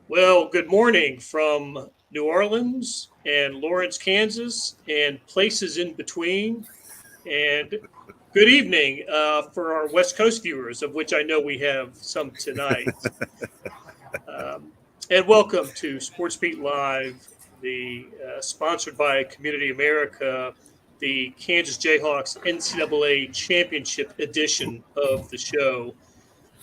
Well, good morning from New Orleans and Lawrence, Kansas, and places in between. And good evening for our West Coast viewers, of which I know we have some tonight. Um, and welcome to SportsBeat Live, the sponsored by Community America, the Kansas Jayhawks NCAA Championship edition of the show.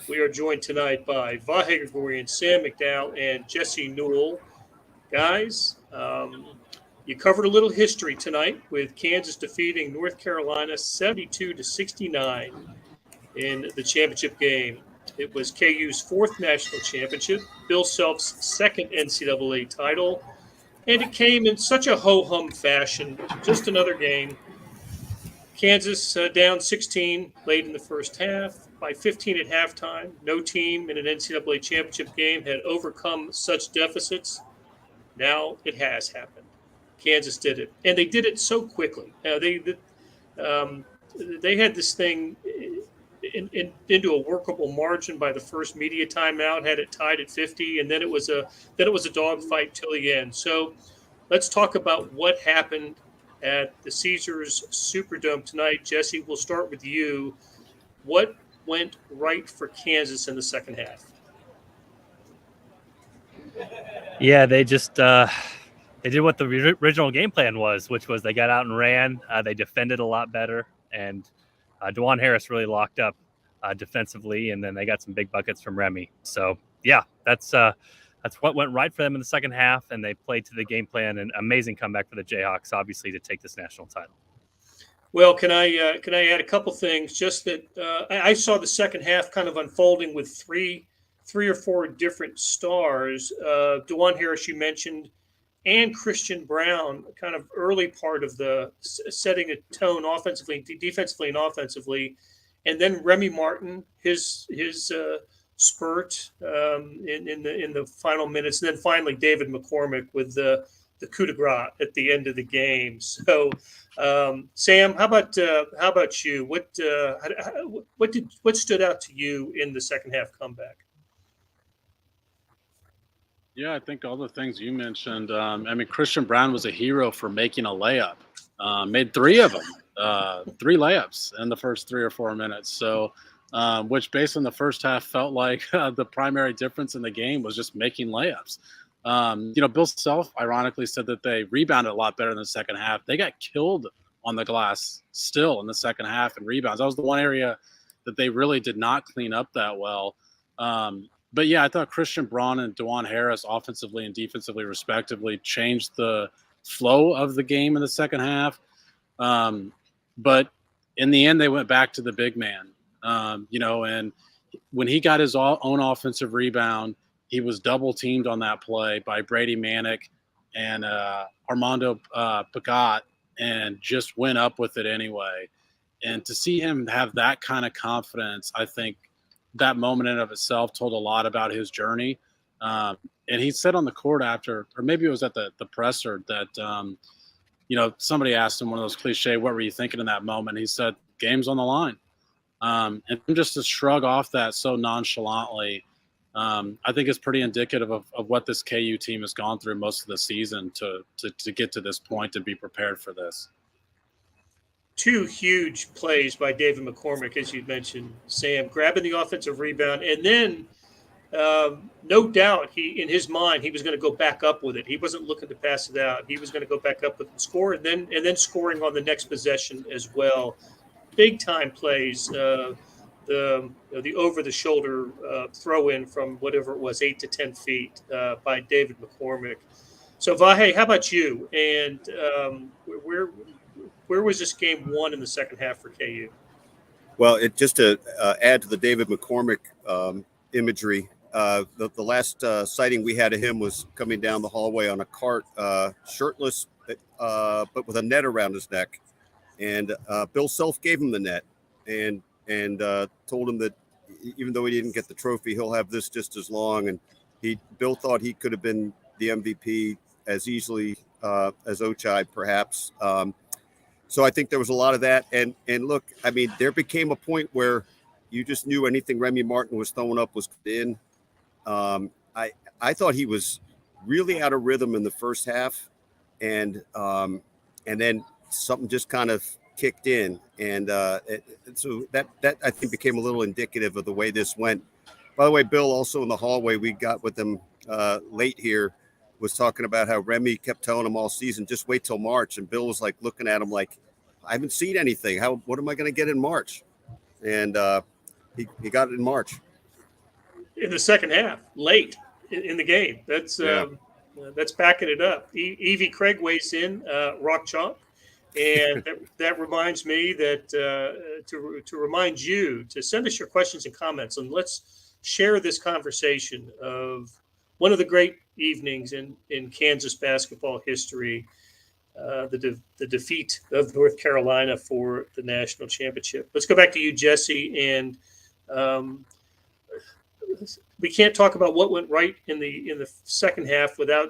We are joined tonight by Vahe Gregorian, Sam McDowell, and Jesse Newell. Guys, you covered a little history tonight with Kansas defeating North Carolina 72 to 69 in the championship game. It was KU's fourth national championship, Bill Self's second NCAA title, and it came in such a ho-hum fashion. Just another game. Kansas down 16 late in the first half, by 15 at halftime. No team in an NCAA championship game had overcome such deficits. Now it has happened. Kansas did it, and they did it so quickly. Um, they had this thing into a workable margin by the first media timeout, had it tied at 50, and then it was a dogfight till the end. So let's talk about what happened at the Caesars Superdome tonight. Jesse, we'll start with you. What went right for Kansas in the second half? Yeah, they just they did what the original game plan was, which was they got out and ran. They defended a lot better, and DeJuan Harris really locked up defensively, and then they got some big buckets from Remy. So yeah, that's what went right for them in the second half, and they played to the game plan. An amazing comeback for the Jayhawks, obviously, to take this national title. Well, can I add a couple things? Just that I saw the second half kind of unfolding with three or four different stars. DeJuan Harris, you mentioned, and Christian Brown, kind of early part of the setting a tone offensively, defensively, and offensively, and then Remy Martin, his spurt in the final minutes, and then finally David McCormack with the coup de grace at the end of the game. So, Sam, how about you? What stood out to you in the second half comeback? Yeah, I think all the things you mentioned. Christian Brown was a hero for making a layup. Made three of them, three layups in the first 3 or 4 minutes. So, which based on the first half felt like the primary difference in the game was just making layups. Bill Self ironically said that they rebounded a lot better in the second half. They got killed on the glass still in the second half in rebounds. That was the one area that they really did not clean up that well. But yeah, I thought Christian Braun and DeJuan Harris offensively and defensively respectively changed the flow of the game in the second half. But in the end, they went back to the big man, and when he got his own offensive rebound, he was double teamed on that play by Brady Manick and Armando Pagat and just went up with it anyway. And to see him have that kind of confidence, I think that moment in and of itself told a lot about his journey. And he said on the court after, or maybe it was at the presser, that, somebody asked him one of those cliche, what were you thinking in that moment? He said, game's on the line. And just to shrug off that so nonchalantly, I think is pretty indicative of what this KU team has gone through most of the season to get to this point and be prepared for this. Two huge plays by David McCormack, as you mentioned, Sam, grabbing the offensive rebound. And then, no doubt, in his mind, he was going to go back up with it. He wasn't looking to pass it out. He was going to go back up with the score and then scoring on the next possession as well. Big-time plays, the over-the-shoulder throw-in from whatever it was, 8 to 10 feet by David McCormack. So, Vahe, how about you? And where was this game won in the second half for KU? Well, just to add to the David McCormack imagery, the last sighting we had of him was coming down the hallway on a cart, shirtless, but with a net around his neck. And Bill Self gave him the net and told him that even though he didn't get the trophy, he'll have this just as long. And Bill thought he could have been the MVP as easily as Ochai, perhaps. So I think there was a lot of that. And look, I mean, there became a point where you just knew anything Remy Martin was throwing up was in. I thought he was really out of rhythm in the first half, and then something just kind of kicked in, and so that I think became a little indicative of the way this went. By the way, Bill, also in the hallway we got with him late here, was talking about how Remy kept telling him all season, just wait till March, and Bill was like looking at him like, I haven't seen anything. What am I going to get in March? And he got it in March. In the second half, late in the game. That's backing it up. Evie Craig weighs in, Rock Chalk. And that reminds me that to remind you to send us your questions and comments, and let's share this conversation of one of the great evenings in Kansas basketball history, the defeat of North Carolina for the national championship. Let's go back to you, Jesse, and we can't talk about what went right in the second half without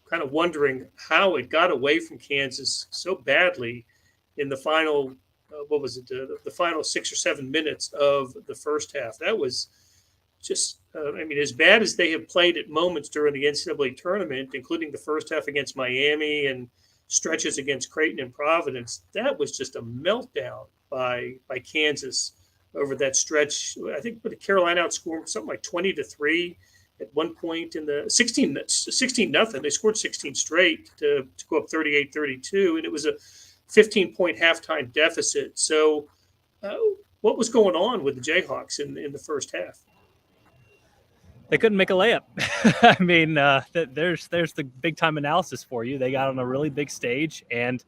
kind of wondering how it got away from Kansas so badly in the final, the final 6 or 7 minutes of the first half. That was just, as bad as they have played at moments during the NCAA tournament, including the first half against Miami and stretches against Creighton and Providence, that was just a meltdown by Kansas over that stretch. I think Carolina outscored something like 20-3 at one point in the 16-0. They scored 16 straight to go up 38-32, and it was a 15-point halftime deficit. So what was going on with the Jayhawks in the first half? They couldn't make a layup. There's the big time analysis for you. They got on a really big stage, and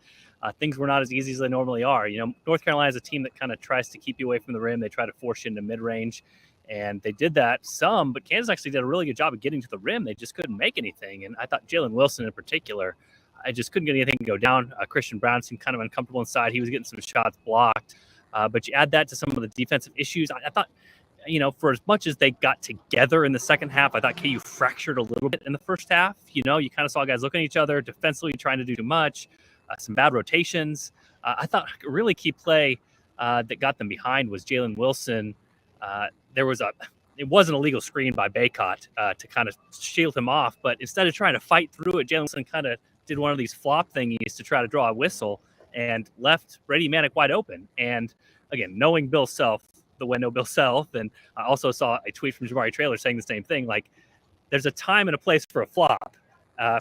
things were not as easy as they normally are. North Carolina is a team that kind of tries to keep you away from the rim. They try to force you into mid-range, and they did that some, but Kansas actually did a really good job of getting to the rim. They just couldn't make anything, and I thought Jalen Wilson in particular, I just couldn't get anything to go down. Christian Brown seemed kind of uncomfortable inside. He was getting some shots blocked, but you add that to some of the defensive issues. I thought, for as much as they got together in the second half, I thought KU fractured a little bit in the first half. You kind of saw guys looking at each other, defensively trying to do too much, some bad rotations. I thought a really key play that got them behind was Jalen Wilson. It was an illegal screen by Baycott to kind of shield him off, but instead of trying to fight through it, Jalen Wilson kind of did one of these flop thingies to try to draw a whistle and left Brady Manick wide open. And again, knowing Bill Self, the way I know Bill Self, and I also saw a tweet from Jabari Traylor saying the same thing, like there's a time and a place for a flop.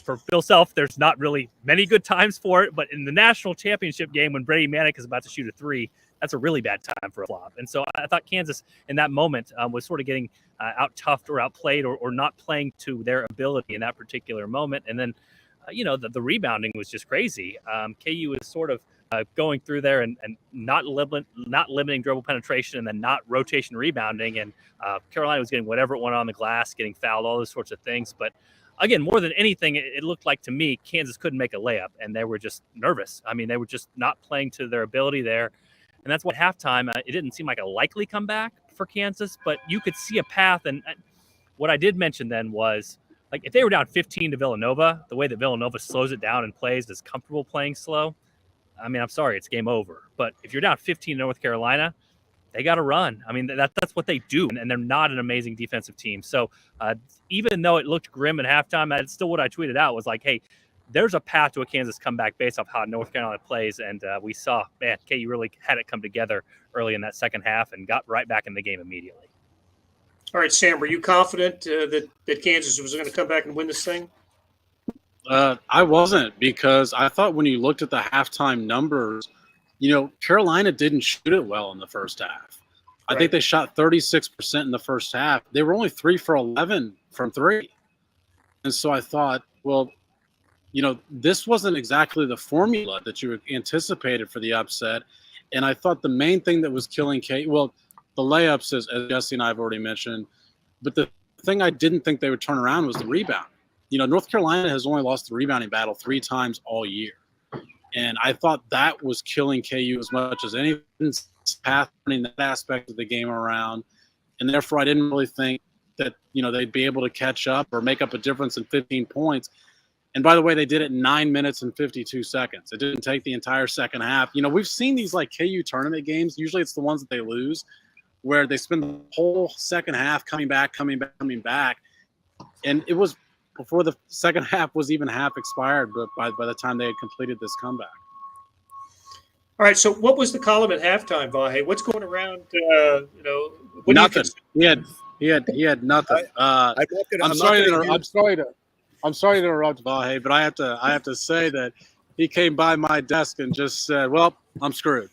For Bill Self, there's not really many good times for it, but in the national championship game when Brady Manick is about to shoot a three, that's a really bad time for a flop. And so I thought Kansas in that moment was sort of getting out-toughed or outplayed or not playing to their ability in that particular moment. And then, the rebounding was just crazy. KU was sort of going through there and not limiting dribble penetration and then not rotation rebounding. And Carolina was getting whatever it wanted on the glass, getting fouled, all those sorts of things. But again, more than anything, it looked like to me Kansas couldn't make a layup, and they were just nervous. They were just not playing to their ability there. And that's what halftime, it didn't seem like a likely comeback for Kansas, but you could see a path. And what I did mention then was, like, if they were down 15 to Villanova, the way that Villanova slows it down and plays is comfortable playing slow, I'm sorry, it's game over. But if you're down 15 to North Carolina, they got to run. That's what they do, and they're not an amazing defensive team. So even though it looked grim at halftime, that's still what I tweeted out was like, hey, there's a path to a Kansas comeback based off how North Carolina plays. And we saw, man, KU really had it come together early in that second half and got right back in the game immediately. All right, Sam, were you confident that Kansas was going to come back and win this thing? I wasn't, because I thought when you looked at the halftime numbers, Carolina didn't shoot it well in the first half. I think they shot 36% in the first half. They were only 3 for 11 from three. And so I thought, well, this wasn't exactly the formula that you anticipated for the upset. And I thought the main thing that was killing the layups, as Jesse and I have already mentioned. But the thing I didn't think they would turn around was the rebound. North Carolina has only lost the rebounding battle 3 times all year. And I thought that was killing KU as much as anything, turning that aspect of the game around. And therefore, I didn't really think that, they'd be able to catch up or make up a difference in 15 points. And by the way, they did it in 9 minutes and 52 seconds. It didn't take the entire second half. We've seen these like KU tournament games. Usually it's the ones that they lose, where they spend the whole second half coming back. And it was before the second half was even half expired, but by the time they had completed this comeback. All right. So, what was the column at halftime, Vahe? What's going around? What Nothing. Do you He had nothing. I'm sorry to interrupt, Vahe, but I have to say that he came by my desk and just said, "Well, I'm screwed."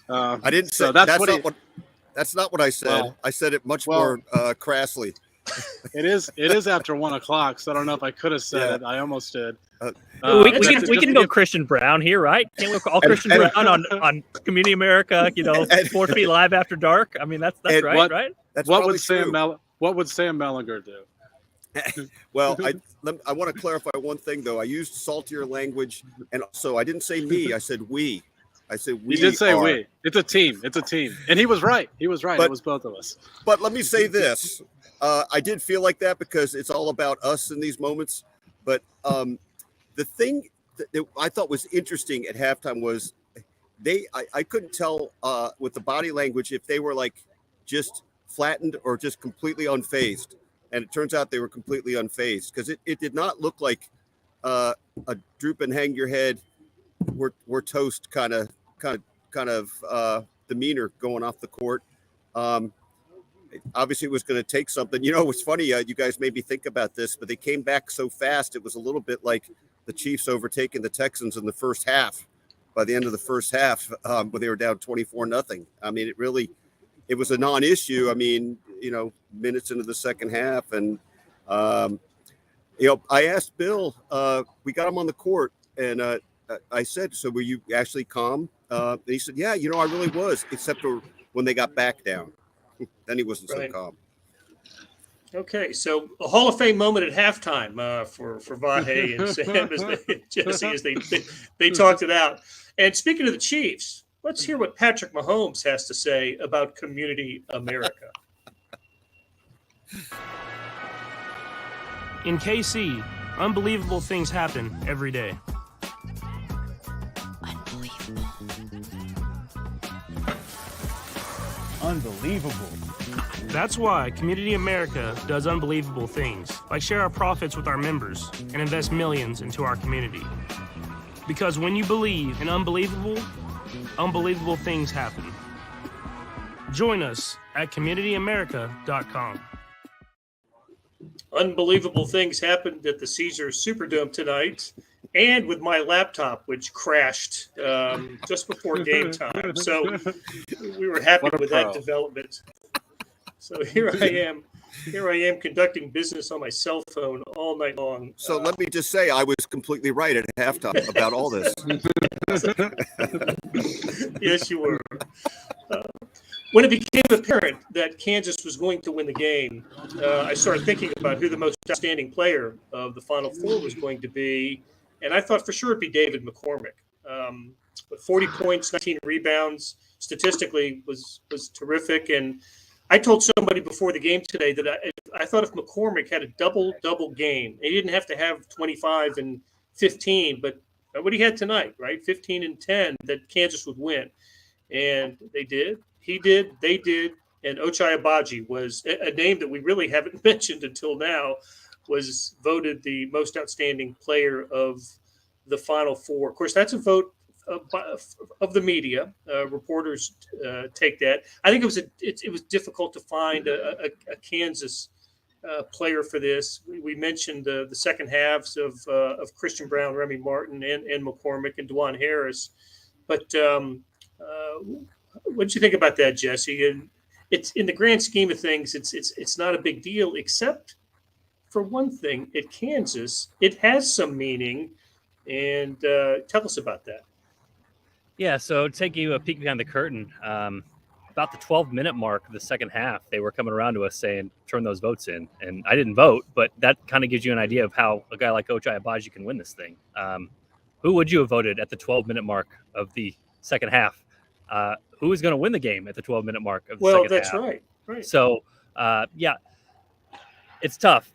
I didn't say so that's not what I said. Well, I said it much more crassly. It is after 1 o'clock, so I don't know if I could have said it. I almost did. We can go Christian Brown here, right? Can't we call Christian Brown on Community America? SportsBeat Live After Dark. I mean, that's right, right? That's what would Sam Mellinger do? Well, I want to clarify one thing though. I used saltier language, and so I didn't say me. I said we. I said we. You did say are. we. It's a team. And he was right. It was both of us. But let me say this. I did feel like that because it's all about us in these moments. But the thing that I thought was interesting at halftime was I couldn't tell with the body language if they were like just flattened or just completely unfazed. And it turns out they were completely unfazed because it did not look like a droop and hang your head, we're toast kind of demeanor going off the court. Obviously, it was going to take something. It's funny. You guys made me think about this, but they came back so fast. It was a little bit like the Chiefs overtaking the Texans in the first half. By the end of the first half, when they were down 24-0. I mean, it was a non-issue. I mean, minutes into the second half, and I asked Bill. We got him on the court, and I said, "So were you actually calm?" And he said, "Yeah, I really was, except for when they got back down. Then he wasn't so calm." Okay, so a Hall of Fame moment at halftime for Vahe and Sam Jesse as they talked it out. And speaking of the Chiefs, let's hear what Patrick Mahomes has to say about Community America. In KC, unbelievable things happen every day. Unbelievable. That's why Community America does unbelievable things, like share our profits with our members and invest millions into our community. Because when you believe in unbelievable things happen. Join us at communityamerica.com. Unbelievable things happened at the Caesars Superdome tonight, and with my laptop, which crashed just before game time. So we were happy with that development. So here I am conducting business on my cell phone all night long. So let me just say, I was completely right at halftime about all this. Yes, you were. When it became apparent that Kansas was going to win the game, I started thinking about who the most outstanding player of the Final Four was going to be, and I thought for sure it'd be David McCormack. But 40 points, 19 rebounds, statistically was terrific. And I told somebody before the game today that I thought if McCormack had a double game, he didn't have to have 25 and 15, but what he had tonight, right? 15 and 10, that Kansas would win. And they did. He did. They did. And Ochai Agbaji was a name that we really haven't mentioned until now, was voted the most outstanding player of the Final Four. Of course, that's a vote of the media. Reporters take that. I think it was difficult to find a Kansas player for this. We mentioned the second halves of Christian Brown, Remy Martin, and McCormack and DeJuan Harris. But what did you think about that, Jesse? And it's in the grand scheme of things, it's not a big deal, except for one thing. At Kansas, it has some meaning. And tell us about that. Yeah, so take you a peek behind the curtain. About the 12-minute mark of the second half, they were coming around to us saying, turn those votes in. And I didn't vote, but that kind of gives you an idea of how a guy like Ochai Agbaji can win this thing. Who would you have voted at the 12-minute mark of the second half? Who is going to win the game at the 12-minute mark of the second half? Well, that's right. So, yeah, it's tough.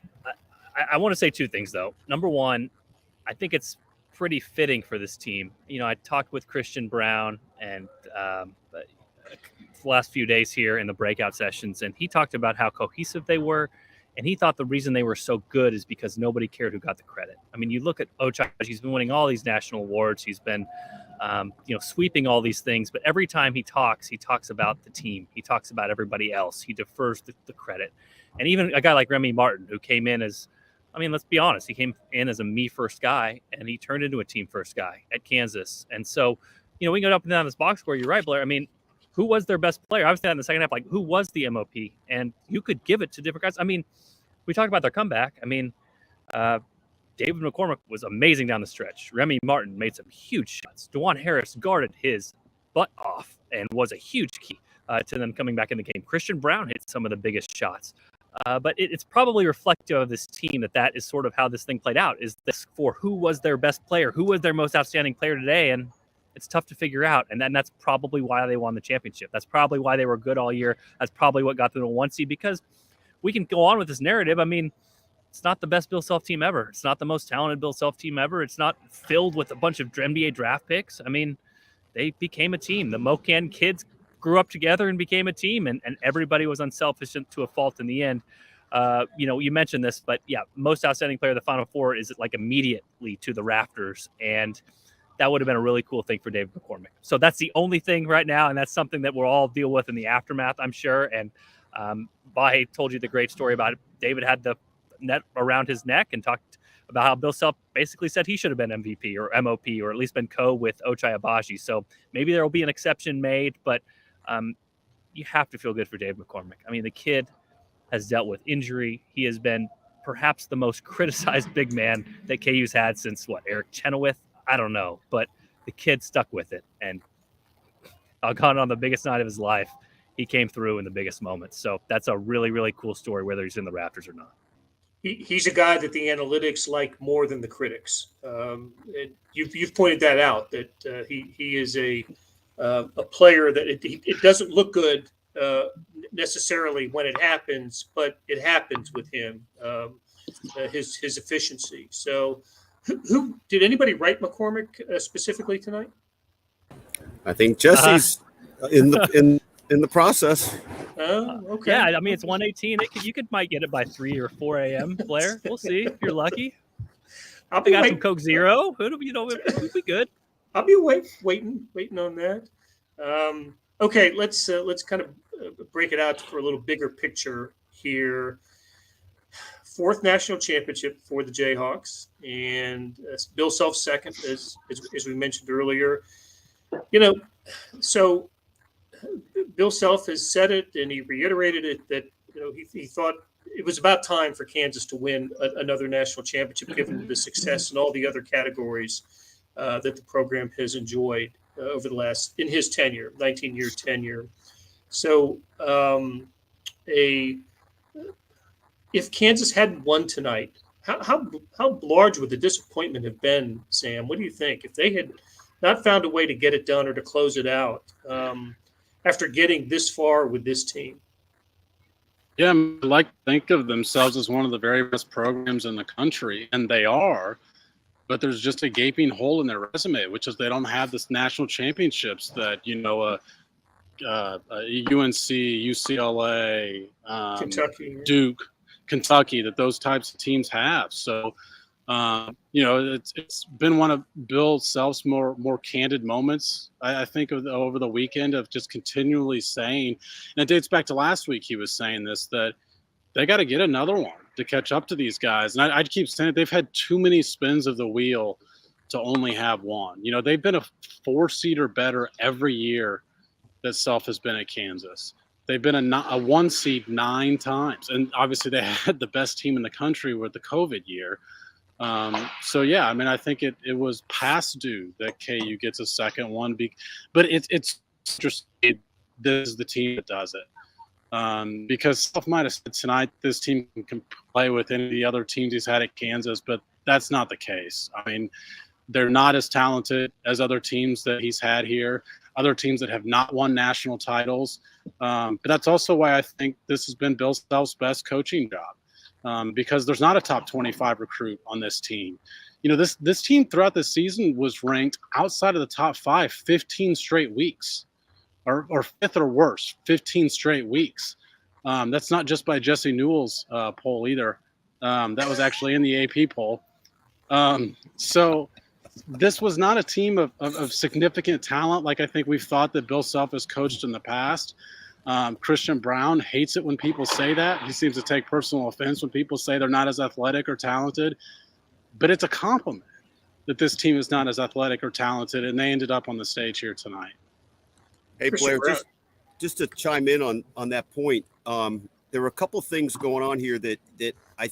I want to say two things, though. Number one, I think it's pretty fitting for this team. I talked with Christian Brown and the last few days here in the breakout sessions, and he talked about how cohesive they were And he thought the reason they were so good is because nobody cared who got the credit. I mean, you look at Ochai, he's been winning all these national awards. He's been, sweeping all these things. But every time he talks about the team. He talks about everybody else. He defers the credit. And even a guy like Remy Martin, who came in as, let's be honest, he came in as a me first guy, and he turned into a team first guy at Kansas. And so, we can go up and down this box score. You're right, Blair. Who was their best player? I was saying in the second half, who was the MOP? And you could give it to different guys. We talked about their comeback. David McCormack was amazing down the stretch. Remy Martin made some huge shots. DeJuan Harris guarded his butt off and was a huge key to them coming back in the game. Christian Brown hit some of the biggest shots. But it's probably reflective of this team that is sort of how this thing played out, is this for who was their best player, who was their most outstanding player today, and it's tough to figure out. And then that's probably why they won the championship. That's probably why they were good all year. That's probably what got them to 1 seed, because we can go on with this narrative. It's not the best Bill Self team ever. It's not the most talented Bill Self team ever. It's not filled with a bunch of NBA draft picks. They became a team. The Mocan kids grew up together and became a team, and everybody was unselfish to a fault in the end. You mentioned this, but yeah, most outstanding player of the Final Four is immediately to the rafters, and that would have been a really cool thing for David McCormack. So that's the only thing right now, and that's something that we'll all deal with in the aftermath, I'm sure. And Vahe told you the great story about it. David had the net around his neck and talked about how Bill Self basically said he should have been MVP or MOP, or at least been with Ochai Agbaji. So maybe there will be an exception made, but you have to feel good for Dave McCormack. The kid has dealt with injury. He has been perhaps the most criticized big man that KU's had since Eric Chenoweth? I don't know, but the kid stuck with it, and on the biggest night of his life, he came through in the biggest moments. So that's a really, really cool story, whether he's in the rafters or not. He's a guy that the analytics like more than the critics. And you've pointed that out, that he is a player that it doesn't look good necessarily when it happens, but it happens with him, his efficiency. So who did anybody write McCormack specifically tonight? I think Jesse's in the process. Oh, okay. Yeah, it's 1:18. You might get it by 3 or 4 a.m. Blair, we'll see if you're lucky. I got some Coke Zero. We'll be good. I'll be waiting on that. Okay, let's kind of break it out for a little bigger picture here. 4th national championship for the Jayhawks, and Bill Self second, as we mentioned earlier. So Bill Self has said it, and he reiterated it, that he thought it was about time for Kansas to win another national championship, given the success in all the other categories that the program has enjoyed over the last, in his tenure, 19-year tenure. So if Kansas hadn't won tonight, how large would the disappointment have been, Sam? What do you think? If they had not found a way to get it done or to close it out after getting this far with this team? Yeah, I like to think of themselves as one of the very best programs in the country, and they are. But there's just a gaping hole in their resume, which is they don't have this national championships that UNC, UCLA, Kentucky, Duke, Kentucky, that those types of teams have. So, it's been one of Bill Self's more candid moments, I think, over the weekend, of just continually saying, and it dates back to last week, he was saying this, that they got to get another one to catch up to these guys. And I'd keep saying it, they've had too many spins of the wheel to only have one. They've been a 4 seed or better every year that Self has been at Kansas. They've been a 1 seed 9 times. And obviously they had the best team in the country with the COVID year. I think it was past due that KU gets a second one. But it's interesting. This is the team that does it. Because Self might have said tonight this team can play with any of the other teams he's had at Kansas, but that's not the case. They're not as talented as other teams that he's had here, other teams that have not won national titles. But that's also why I think this has been Bill Self's best coaching job, because there's not a top 25 recruit on this team. This team throughout the season was ranked outside of the top 5 15 straight weeks. Or 5th or worse, 15 straight weeks. That's not just by Jesse Newell's poll either. That was actually in the AP poll. So this was not a team of significant talent like I think we've thought that Bill Self has coached in the past. Christian Brown hates it when people say that. He seems to take personal offense when people say they're not as athletic or talented. But it's a compliment that this team is not as athletic or talented, and they ended up on the stage here tonight. Hey, Blair, just to chime in on that point, there were a couple of things going on here that I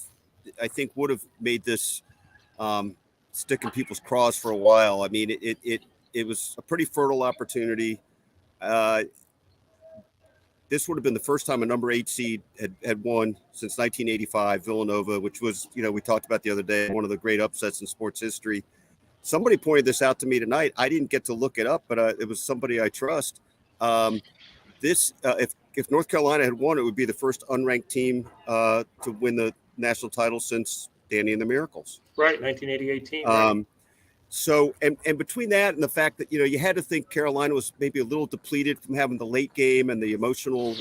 think would have made this stick in people's craws for a while. I mean, it was a pretty fertile opportunity. This would have been the first time a number 8 seed had won since 1985, Villanova, which was, we talked about the other day, one of the great upsets in sports history. Somebody pointed this out to me tonight. I didn't get to look it up, but it was somebody I trust. If North Carolina had won, it would be the first unranked team to win the national title since Danny and the Miracles. Right, 1988 team. Right. So, and between that and the fact that, you had to think Carolina was maybe a little depleted from having the late game and the emotional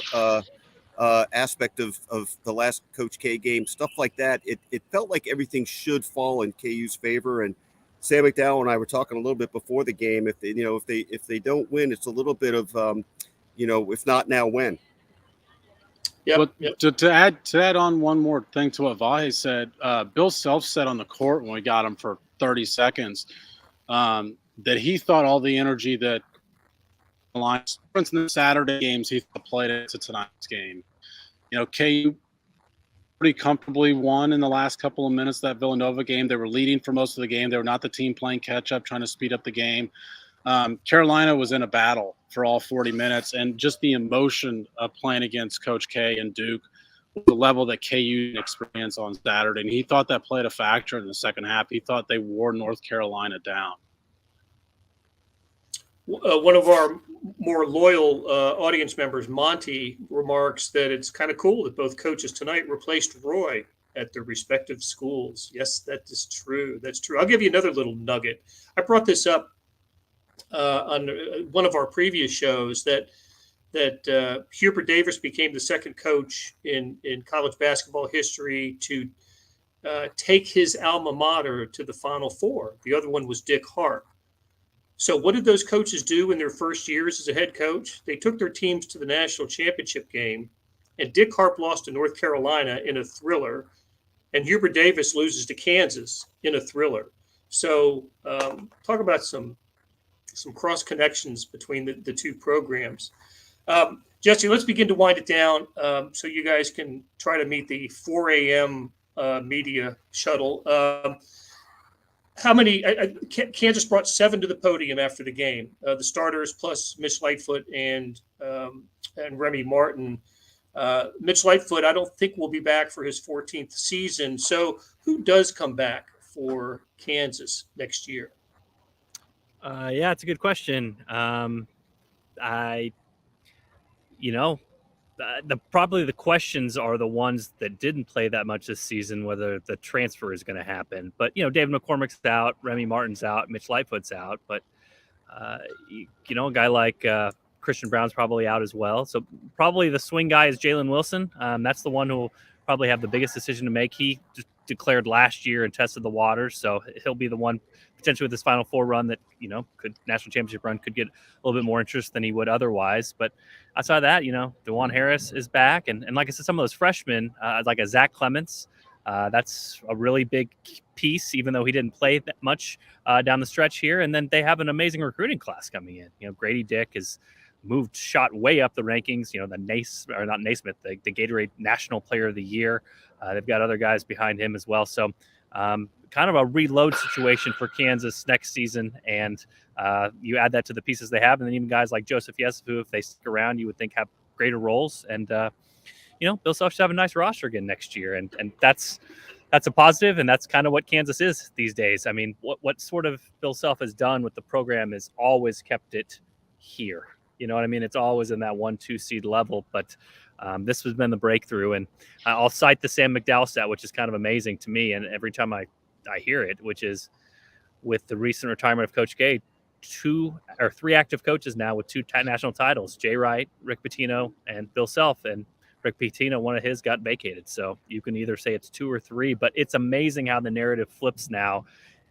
aspect of the last Coach K game, stuff like that, it felt like everything should fall in KU's favor. And Sam McDowell and I were talking a little bit before the game. If they don't win, it's a little bit of, if not now, when. But to add on one more thing to what Vahe said, Bill Self said on the court when we got him for 30 seconds that he thought all the energy that for instance, the Saturday games he played into tonight's game. KU pretty comfortably won in the last couple of minutes of that Villanova game. They were leading for most of the game. They were not the team playing catch up, trying to speed up the game. Carolina was in a battle for all 40 minutes, and just the emotion of playing against Coach K and Duke was the level that KU experienced on Saturday. And he thought that played a factor in the second half. He thought they wore North Carolina down. One of our more loyal audience members, Monty, remarks that it's kind of cool that both coaches tonight replaced Roy at their respective schools. Yes, that is true. That's true. I'll give you another little nugget. I brought this up on one of our previous shows that Hubert Davis became the second coach in college basketball history to take his alma mater to the Final Four. The other one was Dick Harp. So what did those coaches do in their first years as a head coach? They took their teams to the national championship game, and Dick Harp lost to North Carolina in a thriller, and Hubert Davis loses to Kansas in a thriller. So talk about some cross connections between the two programs. Jesse, let's begin to wind it down so you guys can try to meet the 4 a.m. Media shuttle. How many? Kansas brought 7 to the podium after the game. The starters plus Mitch Lightfoot and Remy Martin. Mitch Lightfoot, I don't think will be back for his 14th season. So who does come back for Kansas next year? Yeah, it's a good question. Probably the questions are the ones that didn't play that much this season, whether the transfer is going to happen. But, David McCormack's out, Remy Martin's out, Mitch Lightfoot's out. But, a guy like Christian Brown's probably out as well. So probably the swing guy is Jalen Wilson. That's the one who will probably have the biggest decision to make. He just declared last year and tested the waters. So he'll be the one potentially with this Final Four run that, could national championship run could get a little bit more interest than he would otherwise. But outside of that, DeJuan Harris is back. And like I said, some of those freshmen, like a Zach Clements, that's a really big piece, even though he didn't play that much down the stretch here. And then they have an amazing recruiting class coming in. Grady Dick has shot way up the rankings, the Gatorade National Player of the Year. They've got other guys behind him as well. So kind of a reload situation for Kansas next season. And you add that to the pieces they have. And then even guys like Joseph Yesef, who, if they stick around, you would think have greater roles. And, Bill Self should have a nice roster again next year. And that's a positive. And that's kind of what Kansas is these days. I mean, what sort of Bill Self has done with the program is always kept it here. You know what I mean? It's always in that 1-2 seed level, but this has been the breakthrough. And I'll cite the Sam McDowell stat, which is kind of amazing to me. And every time I hear it, which is with the recent retirement of Coach K, 2 or 3 active coaches now with 2 national titles, Jay Wright, Rick Pitino, and Bill Self. And Rick Pitino, one of his got vacated. So you can either say it's 2 or 3, but it's amazing how the narrative flips now.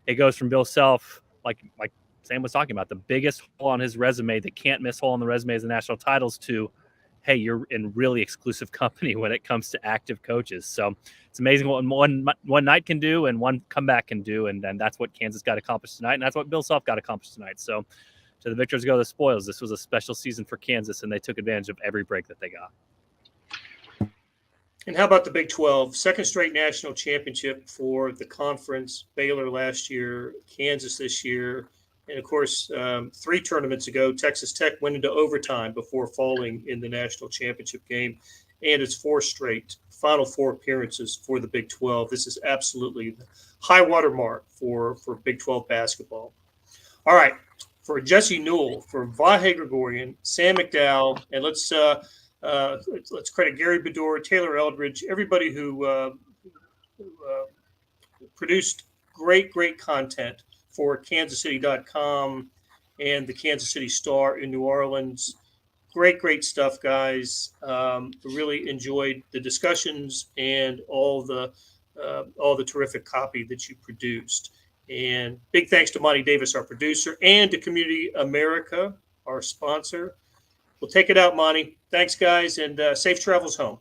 It goes from Bill Self, like Sam was talking about, the biggest hole on his resume, the can't miss hole on the resume is the national titles, to, hey, you're in really exclusive company when it comes to active coaches. So it's amazing what one night can do and one comeback can do. And then that's what Kansas got accomplished tonight. And that's what Bill Self got accomplished tonight. So to the victors go the spoils. This was a special season for Kansas, and they took advantage of every break that they got. And how about the Big 12? Second straight national championship for the conference. Baylor last year, Kansas this year. And, of course, 3 tournaments ago, Texas Tech went into overtime before falling in the national championship game. And it's 4 straight Final Four appearances for the Big 12. This is absolutely the high water mark for Big 12 basketball. All right. For Jesse Newell, for Vahe Gregorian, Sam McDowell, and let's credit Gary Bedore, Taylor Eldridge, everybody who produced great content for KansasCity.com and the Kansas City Star in New Orleans. Great stuff, guys. Really enjoyed the discussions and all the terrific copy that you produced. And big thanks to Monty Davis, our producer, and to Community America, our sponsor. We'll take it out, Monty. Thanks, guys, and safe travels home.